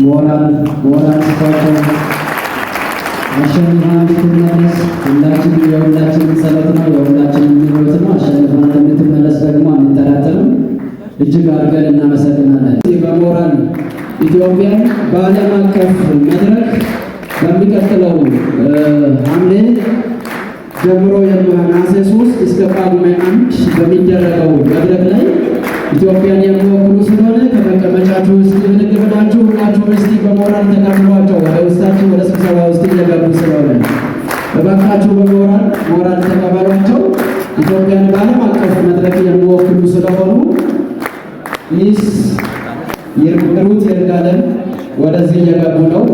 ሞራል ስኳቸው አሸንፋ እንድትመለስ ሁላችንም የሁላችንም ጸሎት ነው፣ የሁላችንም ምኞት ነው። አሸንፋ እንደምትመለስ ደግሞ አንጠራጠርም። እጅግ አድርገን እናመሰግናለን። በሞራል ኢትዮጵያን በዓለም አቀፍ መድረክ በሚቀጥለው ሐምሌ ጀምሮ ነሐሴ 3 እስከ ጳጉሜ 1 በሚደረገው መድረክ ላይ ኢትዮጵያን የሚወክሉ ስለሆነ ከመቀመጫችሁ ውስጥ ብድግ ብላችሁ ሁላችሁም እስቲ በሞራል ተቀበሏቸው። ወደ ውስጣችሁ ወደ ስብሰባ ውስጥ እየገቡ ስለሆነ እባካችሁ በሞራል ተቀበሏቸው። ኢትዮጵያን በዓለም አቀፍ መድረክ የሚወክሉ ስለሆኑ ሚስ ሩት ይርጋለም ወደዚህ እየገቡ ነው።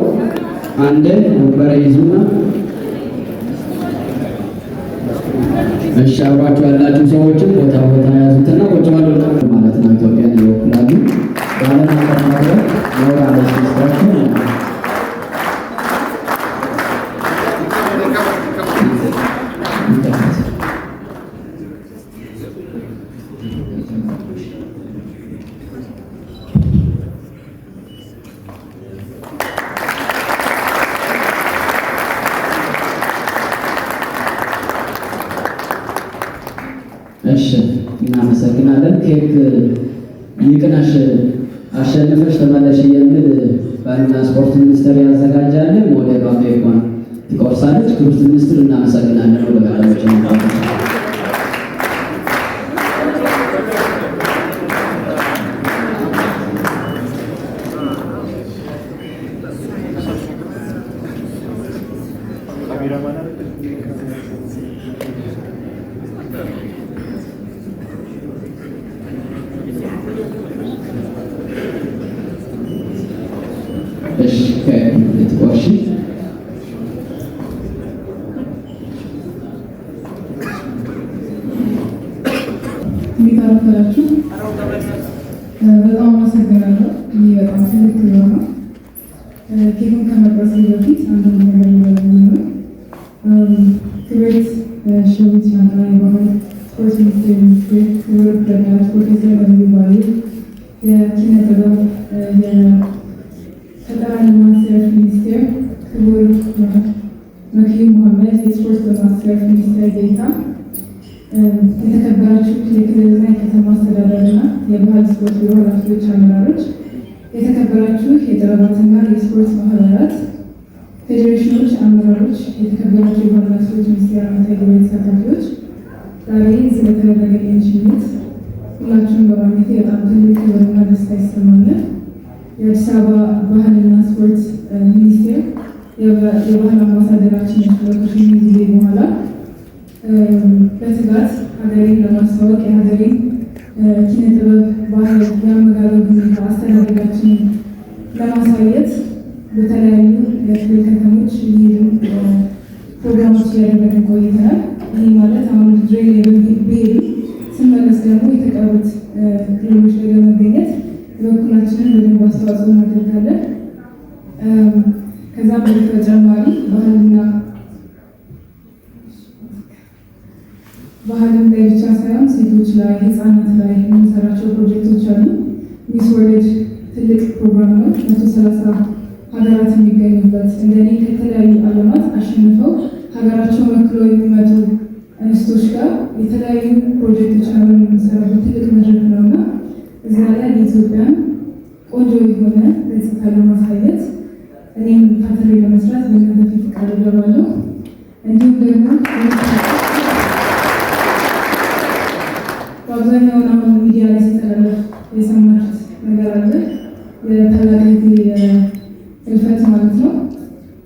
አንዴ ወንበር ይዙና እሺ፣ አብራችሁ ያላችሁ ሰዎችን ቦታ ያዙትና ቁጭ በሉ ማለት ነው። ኢትዮጵያን ይወክላሉ በዓለም አቀፍ መድረክ ሞራል ሲስተራችሁ እሺ፣ እናመሰግናለን። ኬክ ይቅናሽ አሸንፈሽ ተመለሽ የሚል ባህልና ስፖርት ሚኒስቴር ያዘጋጃል። ሞዴሏ ኬኳን ትቆርሳለች። ክብርት ሚኒስትር እናመሰግናለን። ወደ ባለቤቶች ሚታረፈላችሁ በጣም አመሰግናለሁ። ይህ በጣም ትልቅ ነው። ኬኩን ከመቅረጽ በፊት አንድ ነገር ነው። ክብርት ሸዊት ሻንጣ የባህል ስፖርት ሚኒስቴር ክቡር ፕሬዝዳንት ፕሮፌሰር ነቢዩ ባዬ፣ የኪነ ጥበብ የፈጠራ ልማት ዘርፍ ሚኒስቴር ክቡር መክዩ መሐመድ፣ የስፖርት ልማት ዘርፍ ሚኒስቴር ዴኤታ፣ የተከበራችሁ የክልልና የከተማ አስተዳደርና የባህል ስፖርት ቢሮ ኃላፊዎች፣ አመራሮች፣ የተከበራችሁ የጥበባትና የስፖርት ማህበራት፣ ፌዴሬሽኖች፣ አመራሮች፣ የተከበራችሁ የባህልና ስፖርት ሚኒስቴር ዓመታዊ ጉባኤ ተሳታፊዎች፣ ዛሬ ስለተደረገልኝ ሽኝት ሁላችሁም በማግኘቴ በጣም ትልቅ ክብርና ደስታ ይሰማኛል። የአዲስ አበባ ባህልና ስፖርት ሚኒስቴር የባህል አምባሳደራችን ከሽኝ ጊዜ በኋላ በትጋት ሀገሬን ለማስታወቅ የሀገሬን ኪነ ጥበብ፣ ባህል፣ የአመጋገብ ሁኔታ፣ አስተዳደጋችንን ለማሳየት በተለያዩ የክልል ከተሞች እየሄድን ፕሮግራሞች እያደረግን ቆይተናል። ይህ ማለት አሁን ድሬዳዋ ብሄድ ስመለስ ደግሞ የተቀሩት ክልሎች ላይ በመገኘት የበኩላችንን በደንብ አስተዋጽኦ እናደርጋለን። ከዛም በተጨማሪ ባህልም ላይ ብቻ ሳይሆን ሴቶች ላይ፣ ህፃናት ላይ የምንሰራቸው ፕሮጀክቶች አሉ። ሚስ ወርልድ ትልቅ ፕሮግራም ነው። 130 ሀገራት የሚገኙበት እንደኔ ከተለያዩ ዓለማት አሸንፈው ሀገራቸውን ወክለው የሚመጡ እንስቶች ጋር የተለያዩ ፕሮጀክቶች አብረን የምንሰራበት ትልቅ መድረክ ነው እና እዚያ ላይ የኢትዮጵያን ቆንጆ የሆነ ገጽታ ለማሳየት እኔም ታትሬ ለመስራት በእናንተ ፊት ቃል እገባለሁ። እንዲሁም ደግሞ በአብዛኛውን አሁን ሚዲያ ላይ ሲተላለፍ የሰማችሁት ነገር አለ፣ የታላቂት እልፈት ማለት ነው።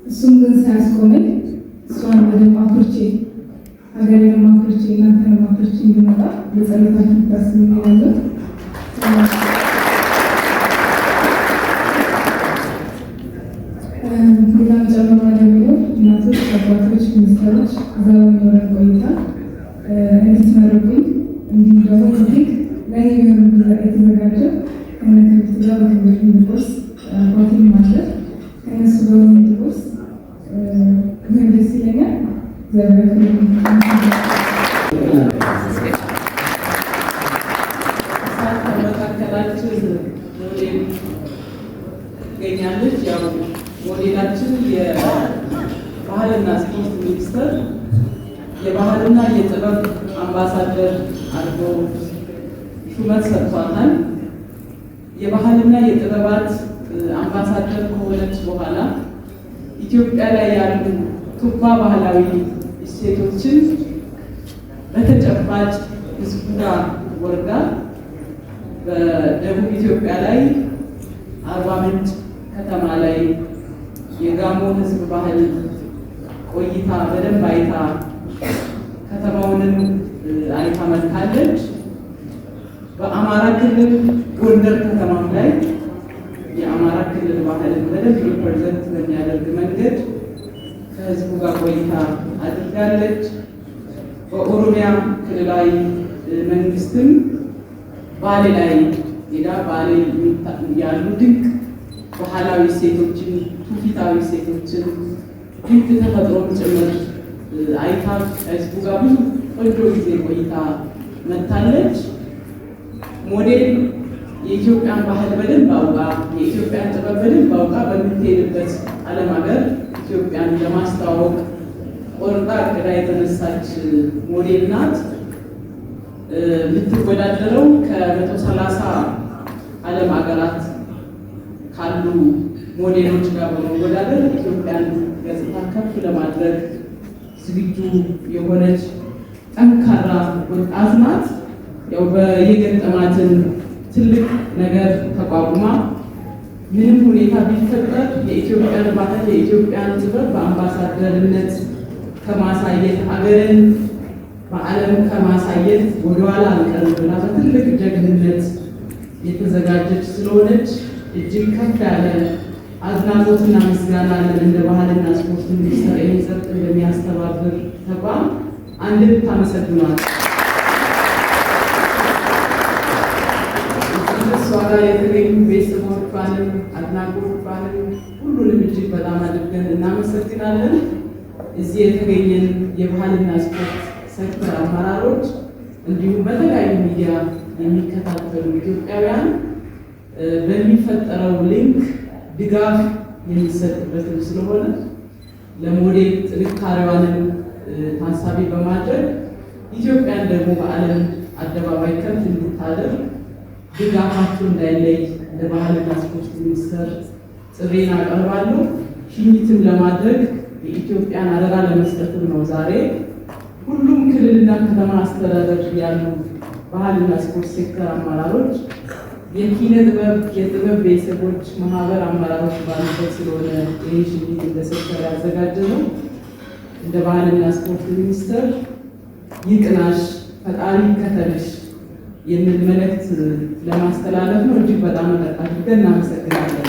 እሱም ግን ሳያስቆመኝ እሷን በደንብ አኩርቼ ሀገሬንም አኩርቼ እናንተንም አኩርቼ እንዲመጣ በጸሎታችሁ ታስቡ ይላለን። ሌላም ጨምሮ ደግሞ እናቶች፣ አባቶች፣ ሚኒስትሮች እዛ በሚኖረን ቆይታ እንድትመርቁኝ እንዲሁም ደግሞ ቶፒክ ለእኔ ቢሆን የተዘጋጀ ከነትምህርት ጋር በትምህርት ሚቆርስ ኳቲን ማለት ከእነሱ በሚቆርስ ምን ደስ ይለኛል። መካከላቸው ሞዴላችን ሞዴል ትገኛለች። ያው ሞዴላችን የባህልና ስፖርት ሚኒስቴር የባህልና የጥበብ አምባሳደር አድርጎ ሹመት ሰጥቷታል። የባህልና የጥበባት አምባሳደር ከሆነች በኋላ ኢትዮጵያ ላይ ያሉ ቱባ ባህላዊ እሴቶችን በተጨባጭ ህዝቡ ጋር ወርዳ በደቡብ ኢትዮጵያ ላይ አርባ ምንጭ ከተማ ላይ የጋሞ ህዝብ ባህል ቆይታ በደንብ አይታ ከተማውንም አይታ መጥታለች። በአማራ ክልል ጎንደር ከተማም ላይ የአማራ ክልል ባህልን በደንብ ሪፕሬዘንት በሚያደርግ መንገድ ከህዝቡ ጋር ቆይታ አድርጋለች። በኦሮሚያ ክልላዊ መንግስትም ባሌ ላይ ሄዳ ባሌ ያሉ ድንቅ ባህላዊ ሴቶችን፣ ትውፊታዊ ሴቶችን፣ ድንቅ ተፈጥሮን ጭምር አይታ ከህዝቡ ጋር ብዙ ቆንጆ ጊዜ ቆይታ መጥታለች። ሞዴል የኢትዮጵያን ባህል በደንብ አውቃ የኢትዮጵያን ጥበብ በደንብ አውቃ በምትሄድበት ዓለም ሀገር ኢትዮጵያን ለማስተዋወቅ ቆርጣ እቅዳ የተነሳች ሞዴል ናት። የምትወዳደረው ከ130 ዓለም ሀገራት ካሉ ሞዴሎች ጋር በመወዳደር ኢትዮጵያን ገጽታ ከፍ ለማድረግ ዝግጁ የሆነች ጠንካራ ወጣት ናት። ያው የገጠማትን ትልቅ ነገር ተቋቁማ ምንም ሁኔታ ቢፈጠር የኢትዮጵያን ባህል የኢትዮጵያን ጥበብ በአምባሳደርነት ከማሳየት አገርን በዓለም ከማሳየት ወደኋላ አንቀርም ብላ በትልቅ ጀግንነት የተዘጋጀች ስለሆነች እጅግ ከፍ ያለ አድናቆትና ምስጋና አለን። እንደ ባህልና ስፖርት ሚኒስቴር ይህን ጸጥ እንደሚያስተባብር ተቋም አንድም ታመሰግኗል። እሷ ጋር የተገኙ ቤተሰቦቿንም አድናቆቿንም ሁሉንም እጅግ በጣም አድርገን እናመሰግናለን። እዚህ የተገኘን የባህልና ስፖርት ሴክተር አመራሮች እንዲሁም በተለያዩ ሚዲያ የሚከታተሉ ኢትዮጵያውያን በሚፈጠረው ሊንክ ድጋፍ የሚሰጥበትም ስለሆነ ለሞዴል ጥንካሬዋንም ታሳቢ በማድረግ ኢትዮጵያን ደግሞ በዓለም አደባባይ ከፍ እንድታደርግ ድጋፋችሁ እንዳይለይ ለባህልና ስፖርት ሚኒስቴር ጥሪን አቀርባለሁ። ሽኝትም ለማድረግ የኢትዮጵያን አደራ ለመስጠትም ነው ዛሬ ሁሉም ክልልና ከተማ አስተዳደር ያሉ ባህልና ስፖርት ሴክተር አመራሮች፣ የኪነ ጥበብ የጥበብ ቤተሰቦች ማህበር አመራሮች ባሉበት ስለሆነ ይህ ሽኝት እንደ ሴክተር ያዘጋጀ ነው። እንደ ባህልና ስፖርት ሚኒስቴር ይቅናሽ፣ ፈጣሪ ይከተልሽ የሚል መልእክት ለማስተላለፍ ነው። እጅግ በጣም አድርገን እናመሰግናለን።